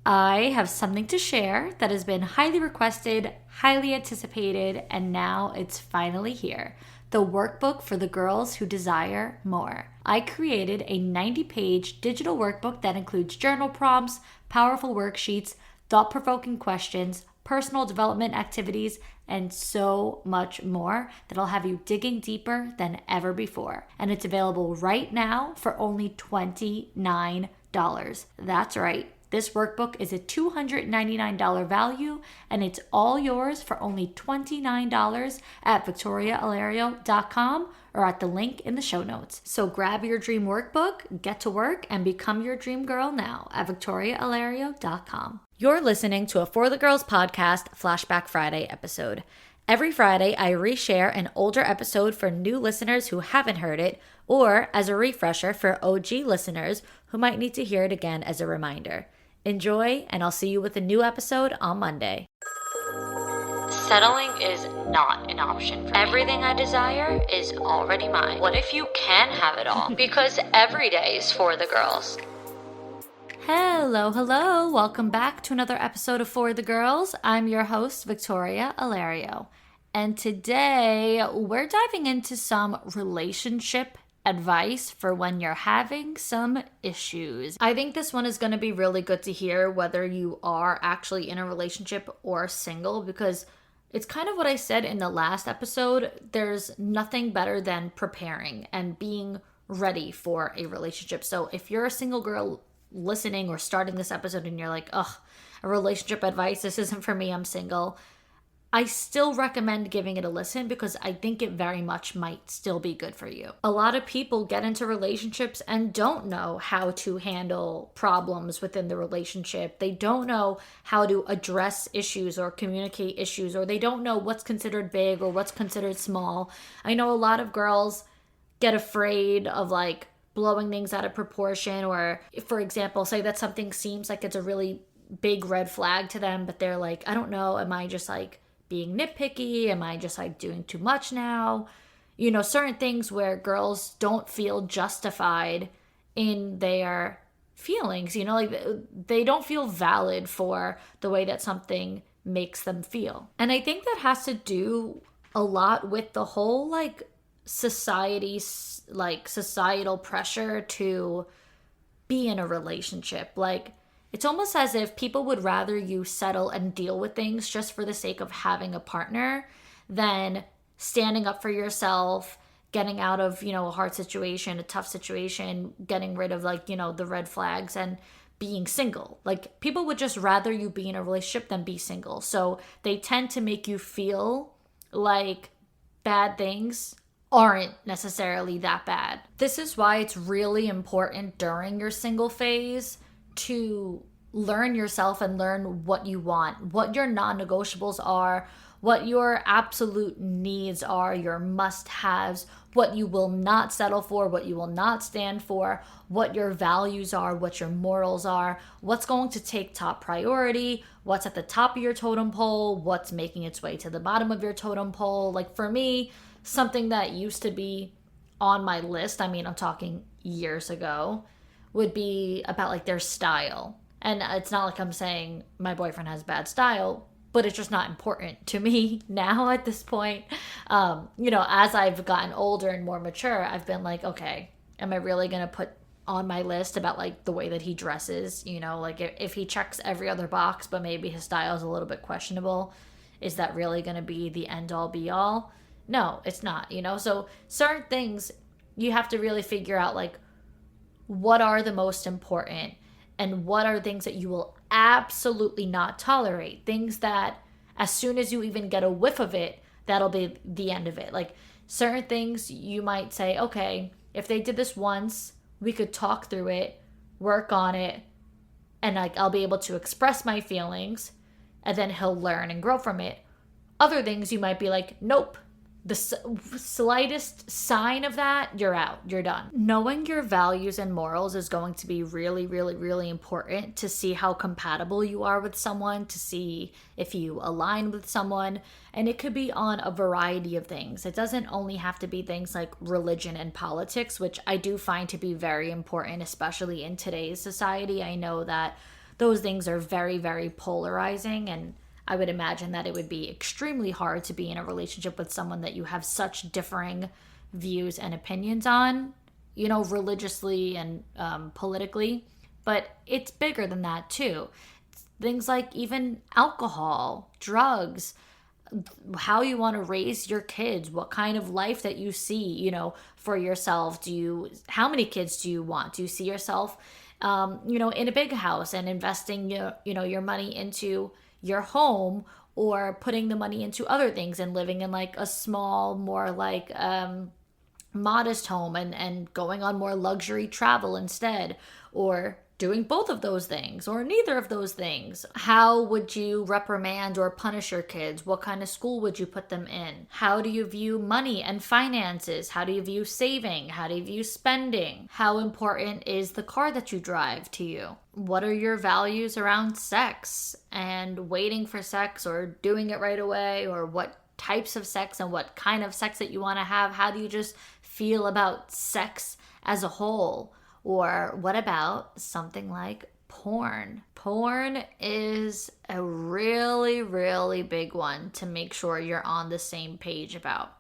I have something to share that has been highly requested, highly anticipated, and now it's finally here. The workbook for the girls who desire more. I created a 90-page digital workbook that includes journal prompts, powerful worksheets, thought-provoking questions, personal development activities, and so much more that'll have you digging deeper than ever before. And it's available right now for only $29. That's right. This workbook is a $299 value, and it's all yours for only $29 at victoriaalario.com or at the link in the show notes. So grab your dream workbook, get to work, and become your dream girl now at victoriaalario.com. You're listening to a For the Girls podcast Flashback Friday episode. Every Friday, I reshare an older episode for new listeners who haven't heard it, or as a refresher for OG listeners who might need to hear it again as a reminder. Enjoy, and I'll see you with a new episode on Monday. Settling is not an option for me. Everything I desire is already mine. What if you can have it all? Because every day is for the girls. Hello. Welcome back to another episode of For the Girls. I'm your host, Victoria Alario. And today we're diving into some relationship advice for when you're having some issues. I think this one is going to be really good to hear whether you are actually in a relationship or single, because it's kind of what I said in the last episode. There's nothing better than preparing and being ready for a relationship. So if you're a single girl listening or starting this episode and you're like, ugh, a relationship advice, this isn't for me, I'm single, I still recommend giving it a listen because I think it very much might still be good for you. A lot of people get into relationships and don't know how to handle problems within the relationship. They don't know how to address issues or communicate issues, or they don't know what's considered big or what's considered small. I know a lot of girls get afraid of like blowing things out of proportion, or for example, say that something seems like it's a really big red flag to them, but they're like, I don't know, am I just like being nitpicky? Am I just like doing too much now? You know, certain things where girls don't feel justified in their feelings, you know, like they don't feel valid for the way that something makes them feel. And I think that has to do a lot with the whole like societal pressure to be in a relationship. Like, it's almost as if people would rather you settle and deal with things just for the sake of having a partner than standing up for yourself, getting out of, you know, a hard situation, a tough situation, getting rid of like, you know, the red flags and being single. Like, people would just rather you be in a relationship than be single. So they tend to make you feel like bad things aren't necessarily that bad. This is why it's really important during your single phase to learn yourself and learn what you want, what your non-negotiables are, what your absolute needs are, your must-haves, what you will not settle for, what you will not stand for, what your values are, what your morals are, what's going to take top priority, what's at the top of your totem pole, what's making its way to the bottom of your totem pole. Like for me, something that used to be on my list, I mean, I'm talking years ago, would be about like their style. And it's not like I'm saying my boyfriend has bad style, but it's just not important to me now at this point. You know, as I've gotten older and more mature, I've been like, okay, am I really going to put on my list about like the way that he dresses? You know, like if he checks every other box, but maybe his style is a little bit questionable, is that really going to be the end all be all? No, it's not, you know? So certain things you have to really figure out, like, what are the most important and what are things that you will absolutely not tolerate. Things that as soon as you even get a whiff of it, that'll be the end of it. Like certain things you might say, okay, if they did this once, we could talk through it, work on it, and like I'll be able to express my feelings, and then he'll learn and grow from it. Other things you might be like, nope. The slightest sign of that, you're out, you're done. Knowing your values and morals is going to be really, really, really important to see how compatible you are with someone, to see if you align with someone. And it could be on a variety of things. It doesn't only have to be things like religion and politics, which I do find to be very important, especially in today's society. I know that those things are very, very polarizing. And I would imagine that it would be extremely hard to be in a relationship with someone that you have such differing views and opinions on, religiously and politically. But it's bigger than that too. Things like even alcohol, drugs, how you want to raise your kids, what kind of life that you see, for yourself. How many kids do you want? Do you see yourself, in a big house and investing, your money into your home, or putting the money into other things and living in like a small, more like, modest home and going on more luxury travel instead, or doing both of those things or neither of those things? How would you reprimand or punish your kids? What kind of school would you put them in? How do you view money and finances? How do you view saving? How do you view spending? How important is the car that you drive to you? What are your values around sex and waiting for sex or doing it right away, or what types of sex and what kind of sex that you want to have? How do you just feel about sex as a whole? Or what about something like porn? Porn is a really, really big one to make sure you're on the same page about.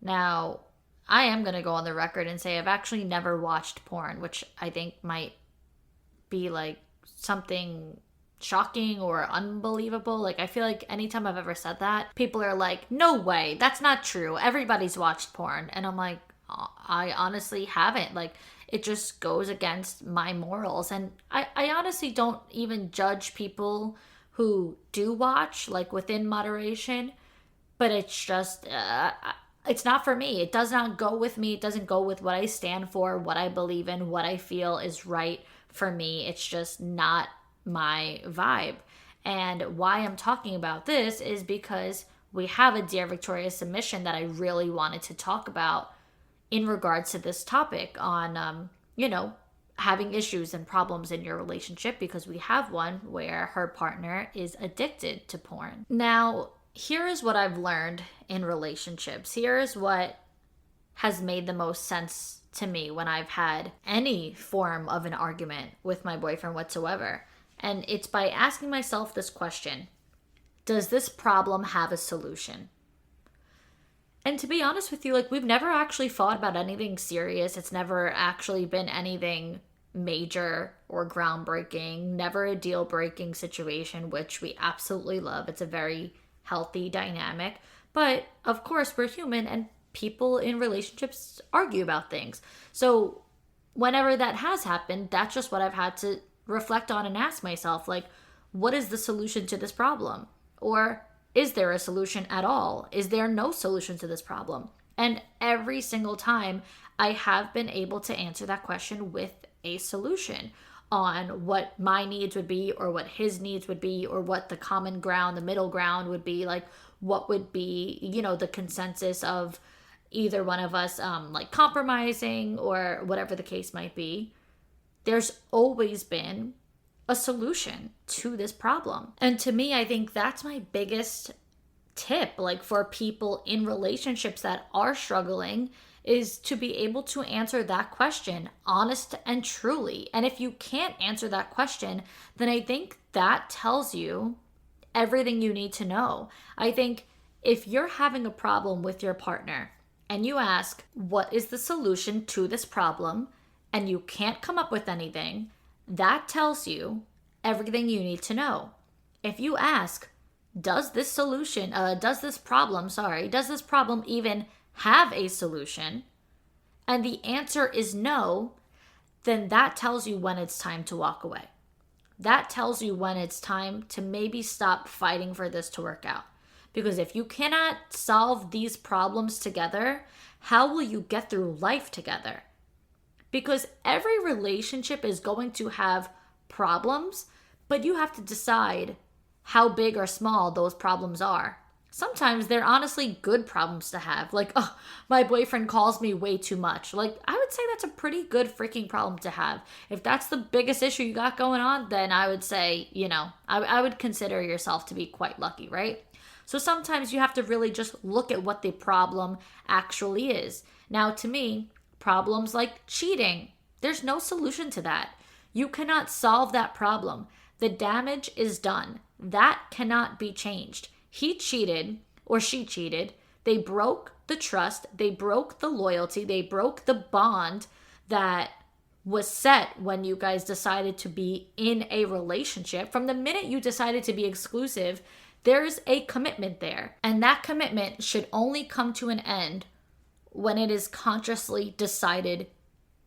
Now, I am going to go on the record and say I've actually never watched porn, which I think might be like something shocking or unbelievable. Like, I feel like anytime I've ever said that, people are like, no way, that's not true. Everybody's watched porn. And I'm like, I honestly haven't. Like, it just goes against my morals. And I honestly don't even judge people who do watch, like, within moderation. But it's just, it's not for me. It does not go with me. It doesn't go with what I stand for, what I believe in, what I feel is right for me. It's just not my vibe. And why I'm talking about this is because we have a Dear Victoria submission that I really wanted to talk about in regards to this topic on, having issues and problems in your relationship, because we have one where her partner is addicted to porn. Now, here is what I've learned in relationships. Here is what has made the most sense to me when I've had any form of an argument with my boyfriend whatsoever. And it's by asking myself this question: does this problem have a solution? And to be honest with you, like, we've never actually fought about anything serious. It's never actually been anything major or groundbreaking, never a deal-breaking situation, which we absolutely love. It's a very healthy dynamic. But of course, we're human and people in relationships argue about things. So whenever that has happened, that's just what I've had to reflect on and ask myself, like, what is the solution to this problem? Or is there a solution at all? Is there no solution to this problem? And every single time I have been able to answer that question with a solution on what my needs would be, or what his needs would be, or what the common ground, the middle ground would be, like what would be, the consensus of either one of us, like compromising or whatever the case might be. There's always been a solution to this problem. And to me, I think that's my biggest tip, like, for people in relationships that are struggling, is to be able to answer that question honest and truly. And if you can't answer that question, then I think that tells you everything you need to know. I think if you're having a problem with your partner and you ask, what is the solution to this problem? And you can't come up with anything, that tells you everything you need to know. If you ask, does this problem even have a solution? And the answer is no, then that tells you when it's time to walk away. That tells you when it's time to maybe stop fighting for this to work out. Because if you cannot solve these problems together, how will you get through life together? Because every relationship is going to have problems, but you have to decide how big or small those problems are. Sometimes they're honestly good problems to have. Like, oh, my boyfriend calls me way too much. Like, I would say that's a pretty good freaking problem to have. If that's the biggest issue you got going on, then I would say, I would consider yourself to be quite lucky, right? So sometimes you have to really just look at what the problem actually is. Now, to me, problems like cheating, there's no solution to that. You cannot solve that problem. The damage is done. That cannot be changed. He cheated or she cheated. They broke the trust. They broke the loyalty. They broke the bond that was set when you guys decided to be in a relationship. From the minute you decided to be exclusive, there's a commitment there. And that commitment should only come to an end when it is consciously decided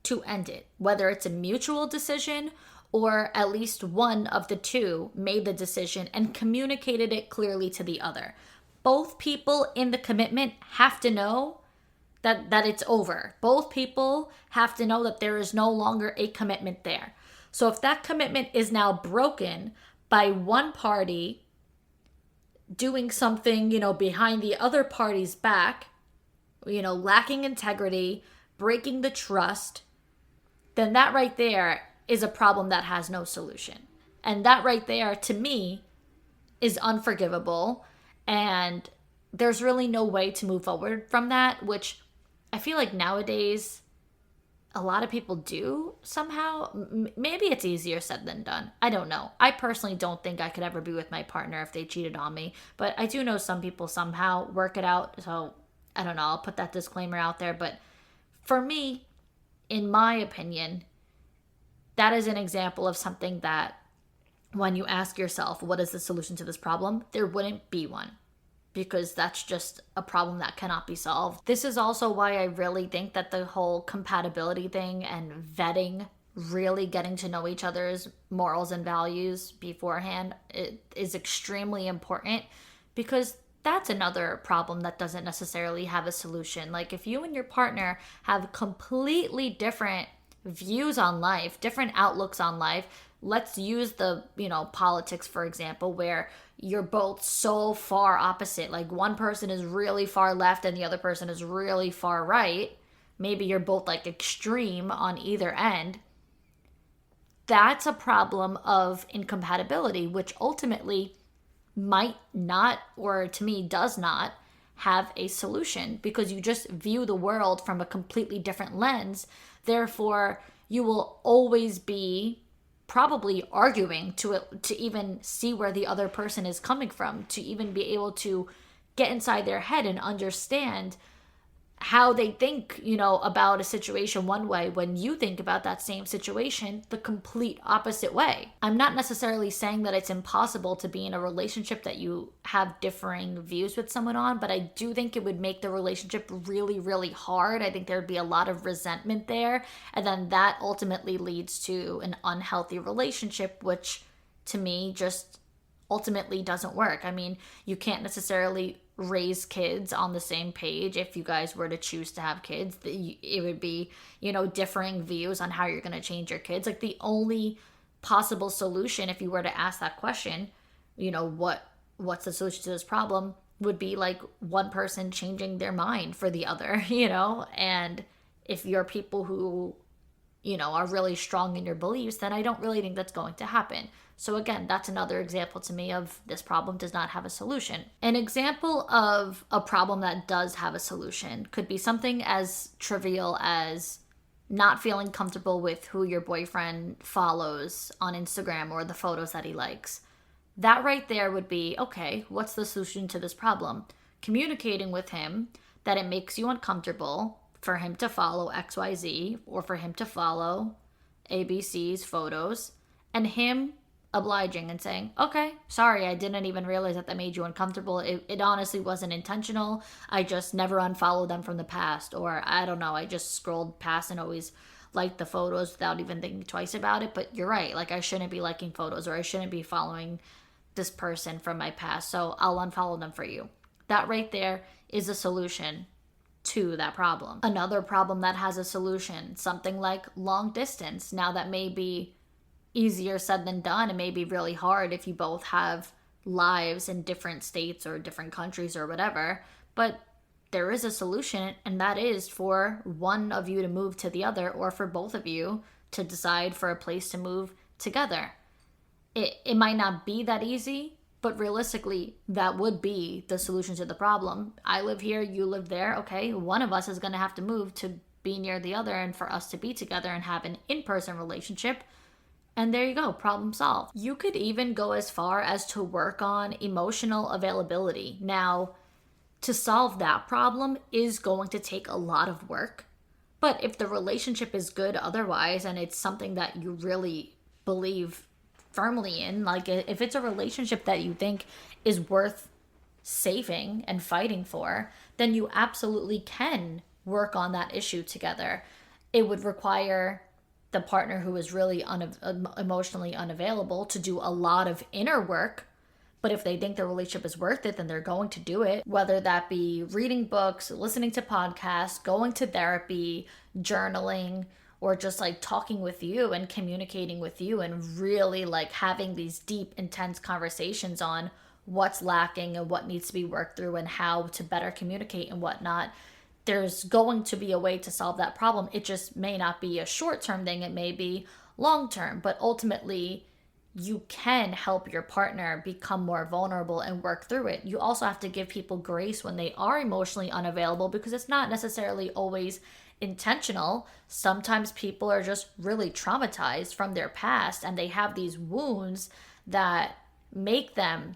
to end it. Whether it's a mutual decision or at least one of the two made the decision and communicated it clearly to the other. Both people in the commitment have to know that it's over. Both people have to know that there is no longer a commitment there. So if that commitment is now broken by one party doing something, behind the other party's back, lacking integrity, breaking the trust, then that right there is a problem that has no solution. And that right there, to me, is unforgivable. And there's really no way to move forward from that, which I feel like nowadays a lot of people do somehow. Maybe it's easier said than done. I don't know. I personally don't think I could ever be with my partner if they cheated on me. But I do know some people somehow work it out. So I don't know. I'll put that disclaimer out there. But for me, in my opinion, that is an example of something that when you ask yourself, what is the solution to this problem? There wouldn't be one, because that's just a problem that cannot be solved. This is also why I really think that the whole compatibility thing and vetting, really getting to know each other's morals and values beforehand, it is extremely important, because that's another problem that doesn't necessarily have a solution. Like if you and your partner have completely different views on life, different outlooks on life, let's use the, politics, for example, where you're both so far opposite. Like one person is really far left and the other person is really far right. Maybe you're both like extreme on either end. That's a problem of incompatibility, which ultimately might not, or to me does not, have a solution, because you just view the world from a completely different lens. Therefore, you will always be probably arguing to even see where the other person is coming from, to even be able to get inside their head and understand how they think, about a situation one way when you think about that same situation the complete opposite way. I'm not necessarily saying that it's impossible to be in a relationship that you have differing views with someone on, but I do think it would make the relationship really, really hard. I think there would be a lot of resentment there, and then that ultimately leads to an unhealthy relationship, which to me just ultimately doesn't work. I mean, you can't necessarily raise kids on the same page. If you guys were to choose to have kids, it would be, differing views on how you're going to change your kids. Like the only possible solution, if you were to ask that question, what's the solution to this problem, would be like one person changing their mind for the other, and if you're people who, are really strong in your beliefs, then I don't really think that's going to happen. So again, that's another example to me of this problem does not have a solution. An example of a problem that does have a solution could be something as trivial as not feeling comfortable with who your boyfriend follows on Instagram or the photos that he likes. That right there would be, okay, what's the solution to this problem? Communicating with him that it makes you uncomfortable for him to follow XYZ or for him to follow ABC's photos, and him obliging and saying, okay, sorry, I didn't even realize that made you uncomfortable. It honestly wasn't intentional. I just never unfollowed them from the past, or I don't know, I just scrolled past and always liked the photos without even thinking twice about it. But you're right, like I shouldn't be liking photos, or I shouldn't be following this person from my past, so I'll unfollow them for you. That right there is a solution to that problem. Another problem that has a solution, something like long distance. Now that may be easier said than done. It may be really hard if you both have lives in different states or different countries or whatever, but there is a solution, and that is for one of you to move to the other, or for both of you to decide for a place to move together. It might not be that easy, but realistically, that would be the solution to the problem. I live here, you live there. Okay, one of us is going to have to move to be near the other, and for us to be together and have an in-person relationship. And there you go, problem solved. You could even go as far as to work on emotional availability. Now, to solve that problem is going to take a lot of work. But if the relationship is good otherwise, and it's something that you really believe firmly in, like if it's a relationship that you think is worth saving and fighting for, then you absolutely can work on that issue together. It would require the partner who is really emotionally unavailable to do a lot of inner work. But if they think the relationship is worth it, then they're going to do it, whether that be reading books, listening to podcasts, going to therapy, journaling, or just like talking with you and communicating with you and really like having these deep, intense conversations on what's lacking and what needs to be worked through and how to better communicate and whatnot. There's going to be a way to solve that problem. It just may not be a short-term thing. It may be long-term, but ultimately you can help your partner become more vulnerable and work through it. You also have to give people grace when they are emotionally unavailable, because it's not necessarily always intentional. Sometimes people are just really traumatized from their past and they have these wounds that make them,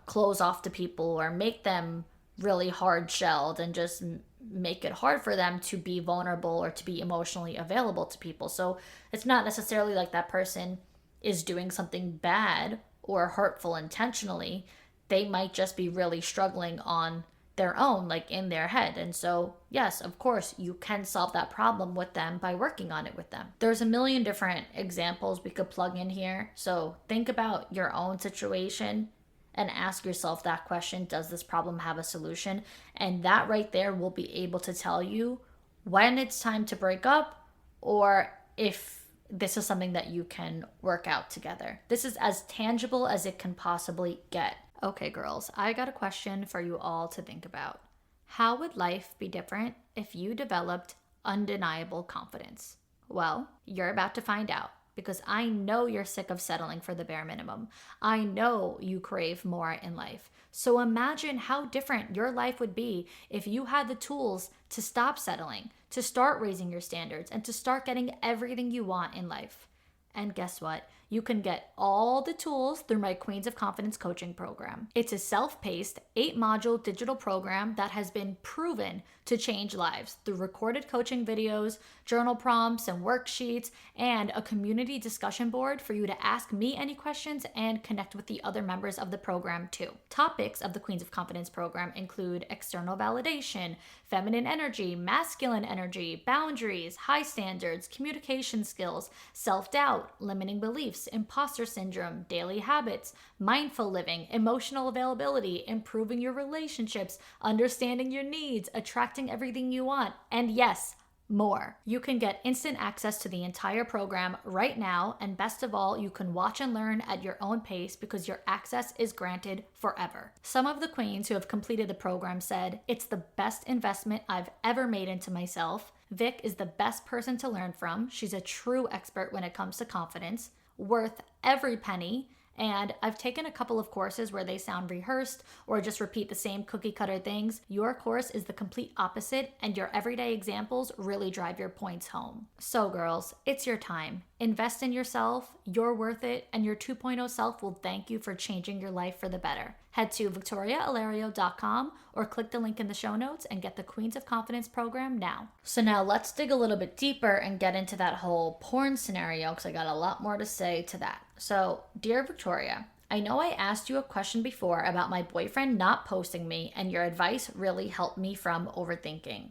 close off to people or make them really hard shelled and just make it hard for them to be vulnerable or to be emotionally available to people. So it's not necessarily like that person is doing something bad or hurtful intentionally. They might just be really struggling on their own, like in their head. And so, yes, of course, you can solve that problem with them by working on it with them. There's a million different examples we could plug in here. So think about your own situation and ask yourself that question: does this problem have a solution? And that right there will be able to tell you when it's time to break up, or if this is something that you can work out together. This is as tangible as it can possibly get. Okay, girls, I got a question for you all to think about. How would life be different if you developed undeniable confidence? Well, you're about to find out, because I know you're sick of settling for the bare minimum. I know you crave more in life. So imagine how different your life would be if you had the tools to stop settling, to start raising your standards, and to start getting everything you want in life. And guess what? You can get all the tools through my Queens of Confidence coaching program. It's a self-paced 8-module digital program that has been proven to change lives through recorded coaching videos, journal prompts and worksheets, and a community discussion board for you to ask me any questions and connect with the other members of the program too. Topics of the Queens of Confidence program include external validation, feminine energy, masculine energy, boundaries, high standards, communication skills, self-doubt, limiting beliefs, imposter syndrome, daily habits, mindful living, emotional availability, improving your relationships, understanding your needs, attracting everything you want, and yes, more. You can get instant access to the entire program right now, and best of all, you can watch and learn at your own pace because your access is granted forever. Some of the queens who have completed the program said, "It's the best investment I've ever made into myself. Vic is the best person to learn from. She's a true expert when it comes to confidence, worth every penny. And I've taken a couple of courses where they sound rehearsed or just repeat the same cookie cutter things. Your course is the complete opposite, and your everyday examples really drive your points home." So girls, it's your time. Invest in yourself, you're worth it, and your 2.0 self will thank you for changing your life for the better. Head to victoriaalario.com or click the link in the show notes and get the Queens of Confidence program now. So now let's dig a little bit deeper and get into that whole porn scenario, because I got a lot more to say to that. So, dear Victoria, I know I asked you a question before about my boyfriend not posting me, and your advice really helped me from overthinking.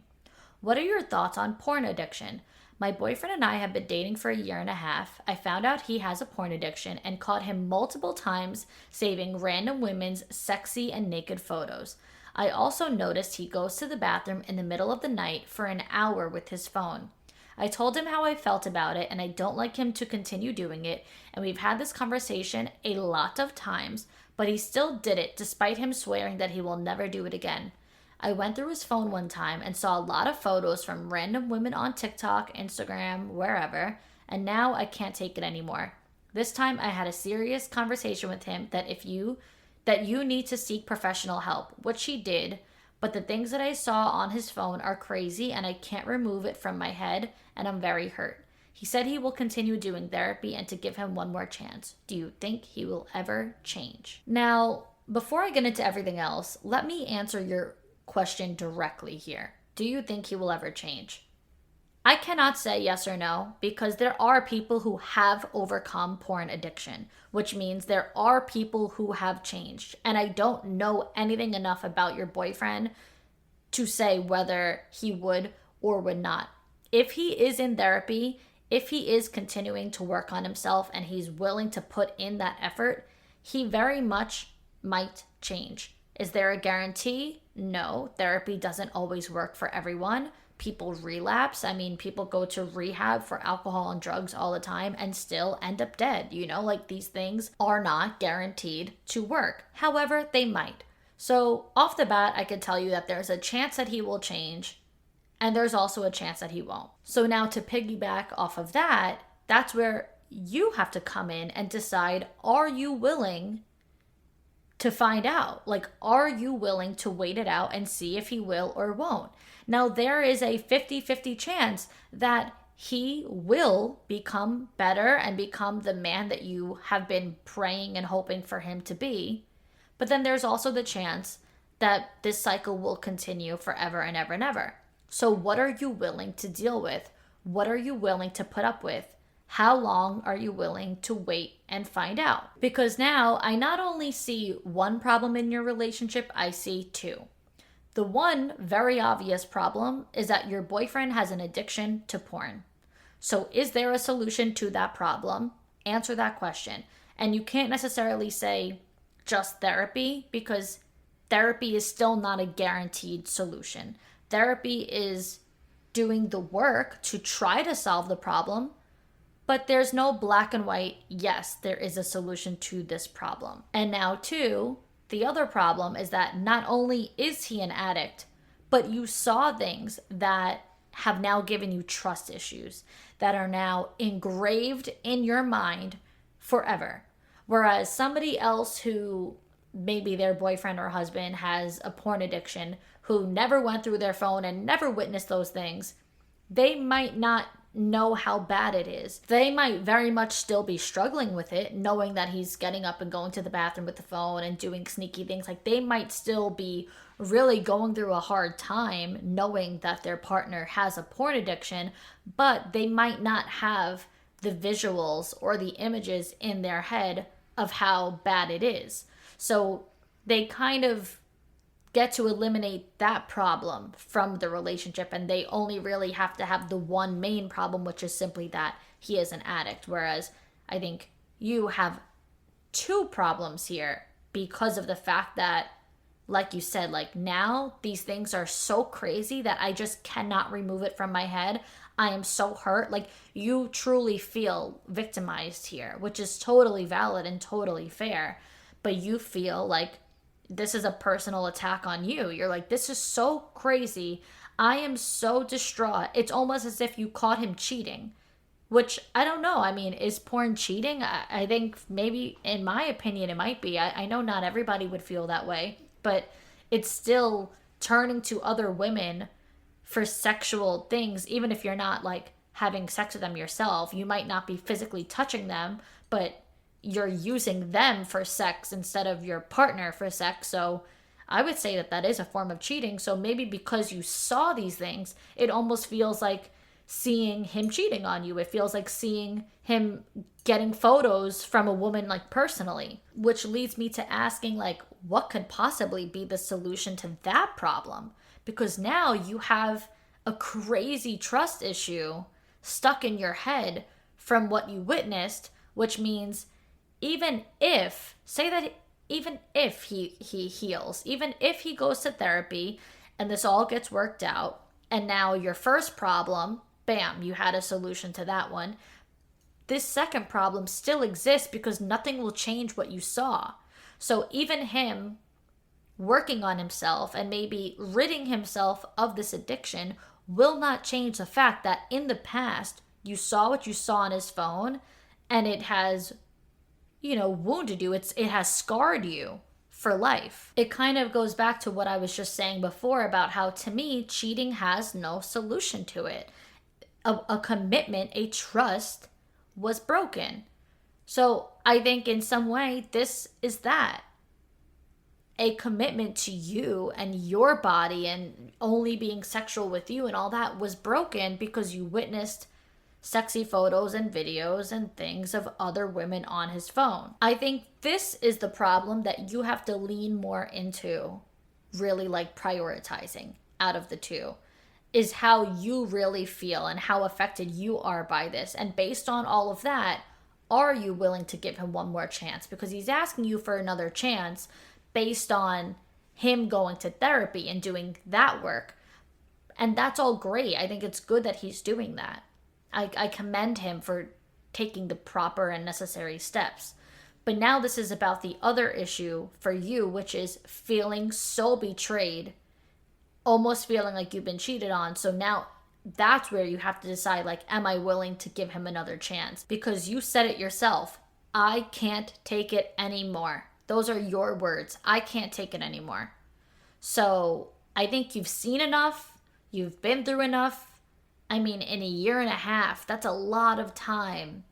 What are your thoughts on porn addiction? My boyfriend and I have been dating for 1.5 years. I found out he has a porn addiction and caught him multiple times saving random women's sexy and naked photos. I also noticed he goes to the bathroom in the middle of the night for an hour with his phone. I told him how I felt about it, and I don't like him to continue doing it, and we've had this conversation a lot of times, but he still did it despite him swearing that he will never do it again. I went through his phone one time and saw a lot of photos from random women on TikTok, Instagram, wherever, and now I can't take it anymore. This time I had a serious conversation with him that you need to seek professional help, which he did, but the things that I saw on his phone are crazy and I can't remove it from my head, and I'm very hurt. He said he will continue doing therapy and to give him one more chance. Do you think he will ever change? Now, before I get into everything else, let me answer your question directly here. Do you think he will ever change? I cannot say yes or no because there are people who have overcome porn addiction, which means there are people who have changed. And I don't know anything enough about your boyfriend to say whether he would or would not. If he is in therapy, if he is continuing to work on himself and he's willing to put in that effort, he very much might change. Is there a guarantee? No. Therapy doesn't always work for everyone. People relapse. I mean, people go to rehab for alcohol and drugs all the time and still end up dead. Like these things are not guaranteed to work. However, they might. So off the bat, I can tell you that there's a chance that he will change and there's also a chance that he won't. So now to piggyback off of that, that's where you have to come in and decide, are you willing to find out? Like, are you willing to wait it out and see if he will or won't? Now, there is a 50-50 chance that he will become better and become the man that you have been praying and hoping for him to be. But then there's also the chance that this cycle will continue forever and ever and ever. So what are you willing to deal with? What are you willing to put up with? How long are you willing to wait and find out? Because now I not only see one problem in your relationship, I see two. The one very obvious problem is that your boyfriend has an addiction to porn. So is there a solution to that problem? Answer that question. And you can't necessarily say just therapy because therapy is still not a guaranteed solution. Therapy is doing the work to try to solve the problem, but there's no black and white, yes, there is a solution to this problem. And now two, the other problem is that not only is he an addict, but you saw things that have now given you trust issues that are now engraved in your mind forever. Whereas somebody else who maybe their boyfriend or husband has a porn addiction, who never went through their phone and never witnessed those things, they might not know how bad it is. They might very much still be struggling with it, knowing that he's getting up and going to the bathroom with the phone and doing sneaky things. Like, they might still be really going through a hard time knowing that their partner has a porn addiction, but they might not have the visuals or the images in their head of how bad it is. So they kind of get to eliminate that problem from the relationship, and they only really have to have the one main problem, which is simply that he is an addict. Whereas I think you have two problems here because of the fact that, like you said, like, now these things are so crazy that I just cannot remove it from my head. I am so hurt. Like, you truly feel victimized here, which is totally valid and totally fair. But you feel like this is a personal attack on you. You're like, this is so crazy. I am so distraught. It's almost as if you caught him cheating, which I don't know. I mean, is porn cheating? I think maybe, in my opinion, it might be. I know not everybody would feel that way, but it's still turning to other women for sexual things, even if you're not like having sex with them yourself. You might not be physically touching them, but you're using them for sex instead of your partner for sex. So I would say that that is a form of cheating. So maybe because you saw these things, it almost feels like seeing him cheating on you. It feels like seeing him getting photos from a woman, like, personally, which leads me to asking, like, what could possibly be the solution to that problem? Because now you have a crazy trust issue stuck in your head from what you witnessed, which means even if he heals, even if he goes to therapy and this all gets worked out, and now your first problem, bam, you had a solution to that one, this second problem still exists because nothing will change what you saw. So even him working on himself and maybe ridding himself of this addiction will not change the fact that in the past you saw what you saw on his phone, and it has, wounded you. It has scarred you for life. It kind of goes back to what I was just saying before about how, to me, cheating has no solution to it. a commitment, a trust was broken. So I think in some way, this is that. A commitment to you and your body and only being sexual with you and all that was broken because you witnessed sexy photos and videos and things of other women on his phone. I think this is the problem that you have to lean more into, really like prioritizing out of the two, is how you really feel and how affected you are by this. And based on all of that, are you willing to give him one more chance? Because he's asking you for another chance based on him going to therapy and doing that work. And that's all great. I think it's good that he's doing that. I commend him for taking the proper and necessary steps. But now this is about the other issue for you, which is feeling so betrayed, almost feeling like you've been cheated on. So now that's where you have to decide, like, am I willing to give him another chance? Because you said it yourself. I can't take it anymore. Those are your words. I can't take it anymore. So I think you've seen enough. You've been through enough. I mean, in a year and a half, that's a lot of time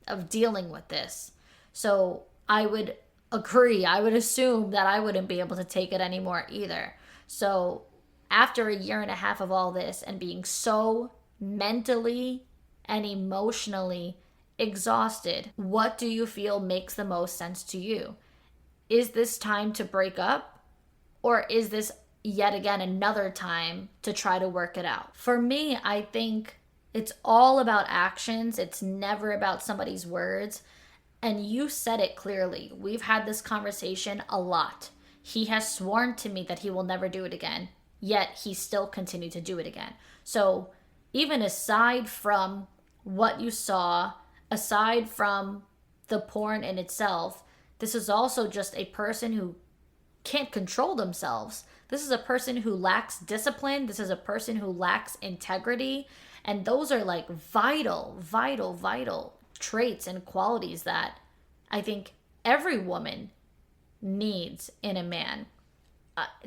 of dealing with this. So I would agree. I would assume that I wouldn't be able to take it anymore either. So after a year and a half of all this and being so mentally and emotionally exhausted, what do you feel makes the most sense to you? Is this time to break up? Or is this yet again another time to try to work it out? For me, I think it's all about actions. It's never about somebody's words. And you said it clearly. We've had this conversation a lot. He has sworn to me that he will never do it again, yet he still continued to do it again. So even aside from what you saw, aside from the porn in itself, this is also just a person who can't control themselves. This is a person who lacks discipline. This is a person who lacks integrity. And those are like vital traits and qualities that I think every woman needs in a man.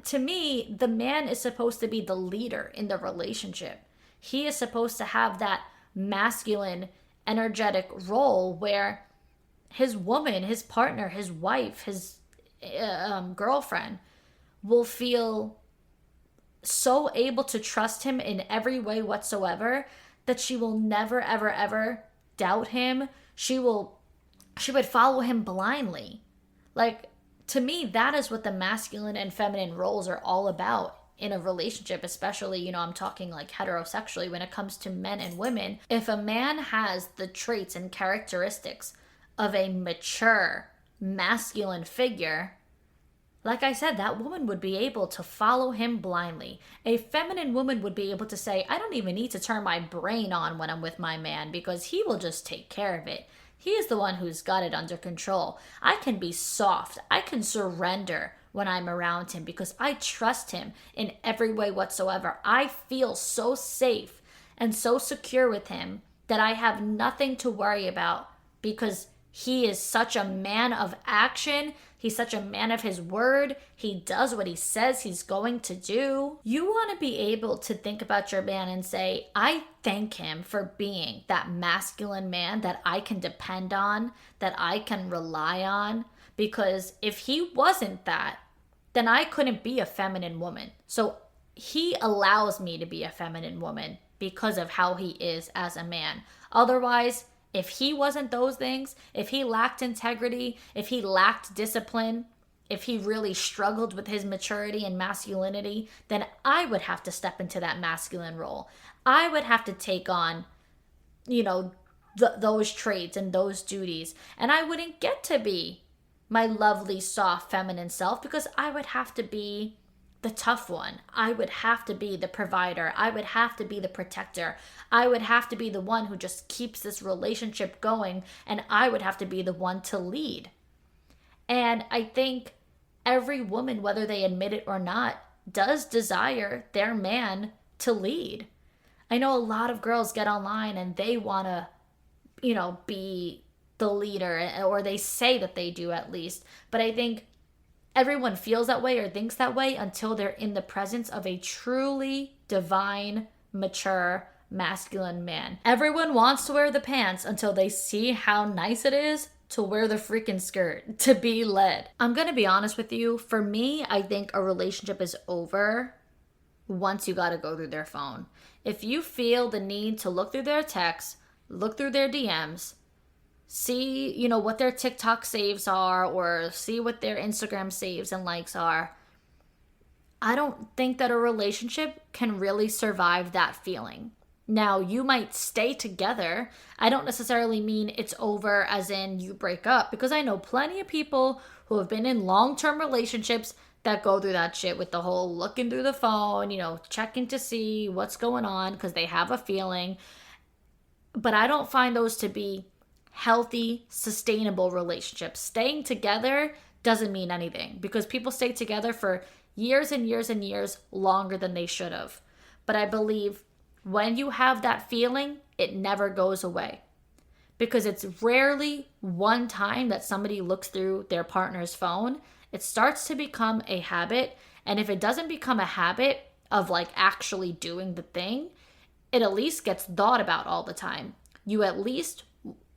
To me, the man is supposed to be the leader in the relationship. He is supposed to have that masculine, energetic role where his woman, his partner, his wife, his girlfriend will feel so able to trust him in every way whatsoever that she will never, ever, ever doubt him. She would follow him blindly. Like, to me, that is what the masculine and feminine roles are all about in a relationship, especially, I'm talking like heterosexually when it comes to men and women. If a man has the traits and characteristics of a mature masculine figure, like I said, that woman would be able to follow him blindly. A feminine woman would be able to say, I don't even need to turn my brain on when I'm with my man because he will just take care of it. He is the one who's got it under control. I can be soft. I can surrender when I'm around him because I trust him in every way whatsoever. I feel so safe and so secure with him that I have nothing to worry about because he is such a man of action. He's such a man of his word. He does what he says he's going to do. You want to be able to think about your man and say, I thank him for being that masculine man that I can depend on, that I can rely on. Because if he wasn't that, then I couldn't be a feminine woman. So he allows me to be a feminine woman because of how he is as a man. Otherwise, if he wasn't those things, if he lacked integrity, if he lacked discipline, if he really struggled with his maturity and masculinity, then I would have to step into that masculine role. I would have to take on, those traits and those duties. And I wouldn't get to be my lovely, soft, feminine self because I would have to be the tough one. I would have to be the provider. I would have to be the protector. I would have to be the one who just keeps this relationship going, and I would have to be the one to lead. And I think every woman, whether they admit it or not, does desire their man to lead. I know a lot of girls get online and they want to, be the leader, or they say that they do at least. But I think everyone feels that way or thinks that way until they're in the presence of a truly divine, mature, masculine man. Everyone wants to wear the pants until they see how nice it is to wear the freaking skirt, to be led. I'm gonna be honest with you. For me, I think a relationship is over once you gotta go through their phone. If you feel the need to look through their texts, look through their DMs, see, what their TikTok saves are, or see what their Instagram saves and likes are, I don't think that a relationship can really survive that feeling. Now, you might stay together. I don't necessarily mean it's over as in you break up, because I know plenty of people who have been in long-term relationships that go through that shit with the whole looking through the phone, checking to see what's going on because they have a feeling. But I don't find those to be healthy, sustainable relationships. Staying together doesn't mean anything, because people stay together for years and years and years longer than they should have. But I believe when you have that feeling, it never goes away, because it's rarely one time that somebody looks through their partner's phone. It starts to become a habit. And if it doesn't become a habit of like actually doing the thing, it at least gets thought about all the time. You at least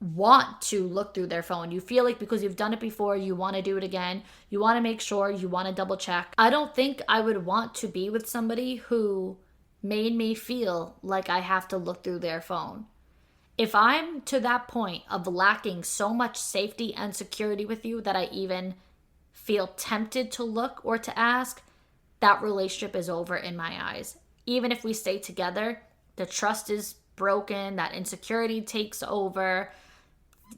want to look through their phone. You feel like because you've done it before, you want to do it again. You want to make sure, you want to double check. I don't think I would want to be with somebody who made me feel like I have to look through their phone. If I'm to that point of lacking so much safety and security with you that I even feel tempted to look or to ask, that relationship is over in my eyes. Even if we stay together, the trust is broken, that insecurity takes over,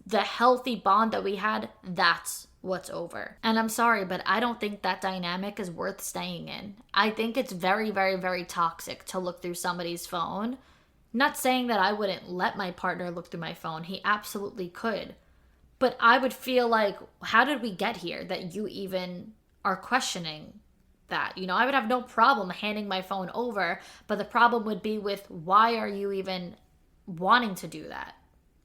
the healthy bond that we had, that's what's over. And I'm sorry, but I don't think that dynamic is worth staying in. I think it's very, very, very toxic to look through somebody's phone. Not saying that I wouldn't let my partner look through my phone. He absolutely could. But I would feel like, how did we get here that you even are questioning that? I would have no problem handing my phone over, but the problem would be with, why are you even wanting to do that?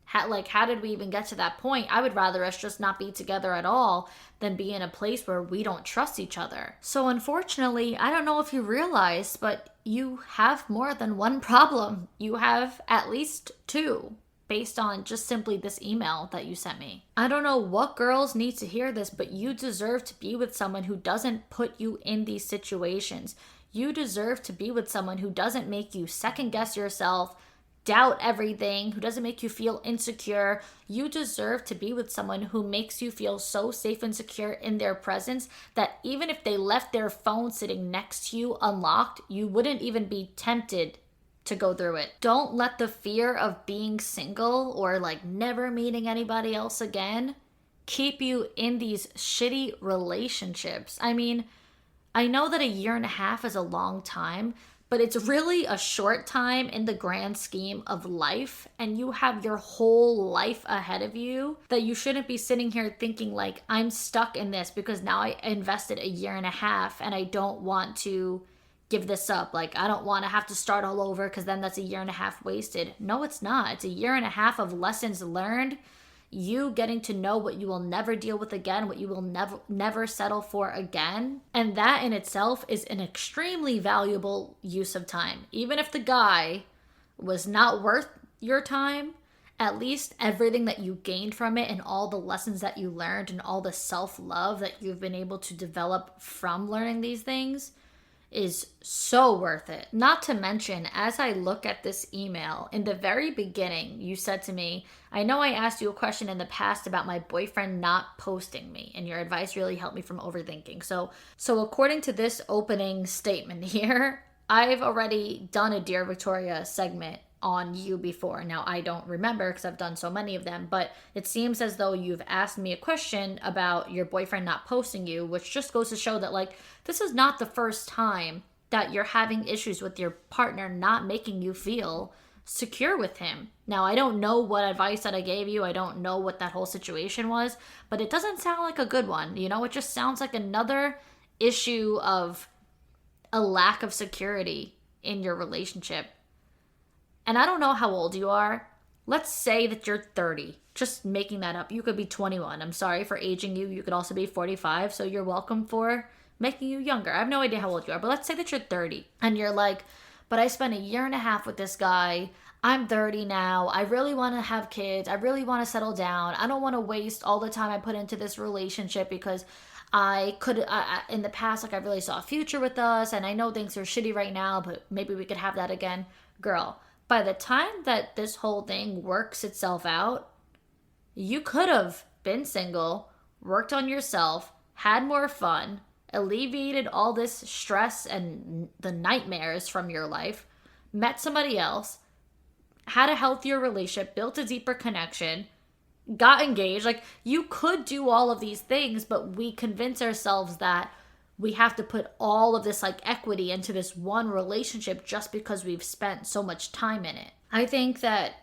How did we even get to that point? I would rather us just not be together at all than be in a place where we don't trust each other. So unfortunately, I don't know if you realize, but you have more than one problem. You have at least two, based on just simply this email that you sent me. I don't know what girls need to hear this, but you deserve to be with someone who doesn't put you in these situations. You deserve to be with someone who doesn't make you second guess yourself, doubt everything, who doesn't make you feel insecure. You deserve to be with someone who makes you feel so safe and secure in their presence that even if they left their phone sitting next to you unlocked, you wouldn't even be tempted to go through it. Don't let the fear of being single or never meeting anybody else again keep you in these shitty relationships. I mean, I know that a year and a half is a long time, but it's really a short time in the grand scheme of life, and you have your whole life ahead of you, that you shouldn't be sitting here thinking I'm stuck in this because now I invested a year and a half and I don't want to give this up. I don't want to have to start all over, because then that's a year and a half wasted. No, it's not. It's a year and a half of lessons learned, you getting to know what you will never deal with again, what you will never settle for again. And that in itself is an extremely valuable use of time. Even if the guy was not worth your time, at least everything that you gained from it and all the lessons that you learned and all the self-love that you've been able to develop from learning these things is so worth it. Not to mention, as I look at this email, in the very beginning, you said to me, I know I asked you a question in the past about my boyfriend not posting me, and your advice really helped me from overthinking. So according to this opening statement here, I've already done a Dear Victoria segment on you before. Now, I don't remember because I've done so many of them, but it seems as though you've asked me a question about your boyfriend not posting you, which just goes to show that this is not the first time that you're having issues with your partner not making you feel secure with him. Now, I don't know what advice that I gave you. I don't know what that whole situation was, but it doesn't sound like a good one. It just sounds like another issue of a lack of security in your relationship. And I don't know how old you are. Let's say that you're 30. Just making that up. You could be 21. I'm sorry for aging you. You could also be 45. So you're welcome for making you younger. I have no idea how old you are. But let's say that you're 30. And you're like, but I spent a year and a half with this guy. I'm 30 now. I really want to have kids. I really want to settle down. I don't want to waste all the time I put into this relationship because in the past, like I really saw a future with us and I know things are shitty right now, but maybe we could have that again. Girl, by the time that this whole thing works itself out, you could have been single, worked on yourself, had more fun, alleviated all this stress and the nightmares from your life, met somebody else, had a healthier relationship, built a deeper connection, got engaged. Like, you could do all of these things, but we convince ourselves that we have to put all of this like equity into this one relationship just because we've spent so much time in it. I think that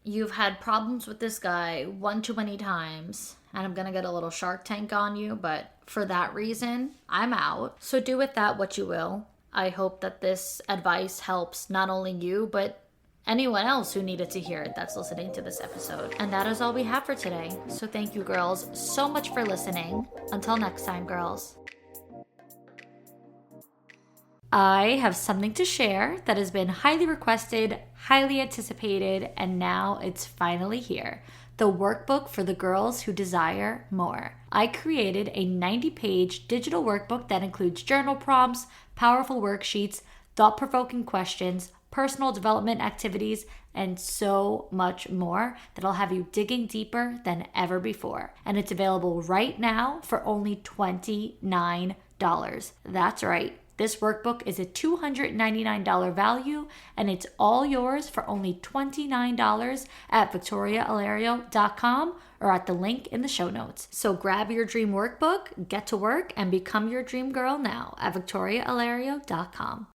you've had problems with this guy one too many times, and I'm gonna get a little Shark Tank on you, but for that reason, I'm out. So do with that what you will. I hope that this advice helps not only you, but anyone else who needed to hear it that's listening to this episode. And that is all we have for today. So thank you, girls, so much for listening. Until next time, girls. I have something to share that has been highly requested, highly anticipated, and now it's finally here. The workbook for the girls who desire more. I created a 90-page digital workbook that includes journal prompts, powerful worksheets, thought-provoking questions, personal development activities, and so much more that'll have you digging deeper than ever before. And it's available right now for only $29. That's right. This workbook is a $299 value, and it's all yours for only $29 at victoriaalario.com or at the link in the show notes. So grab your dream workbook, get to work, and become your dream girl now at victoriaalario.com.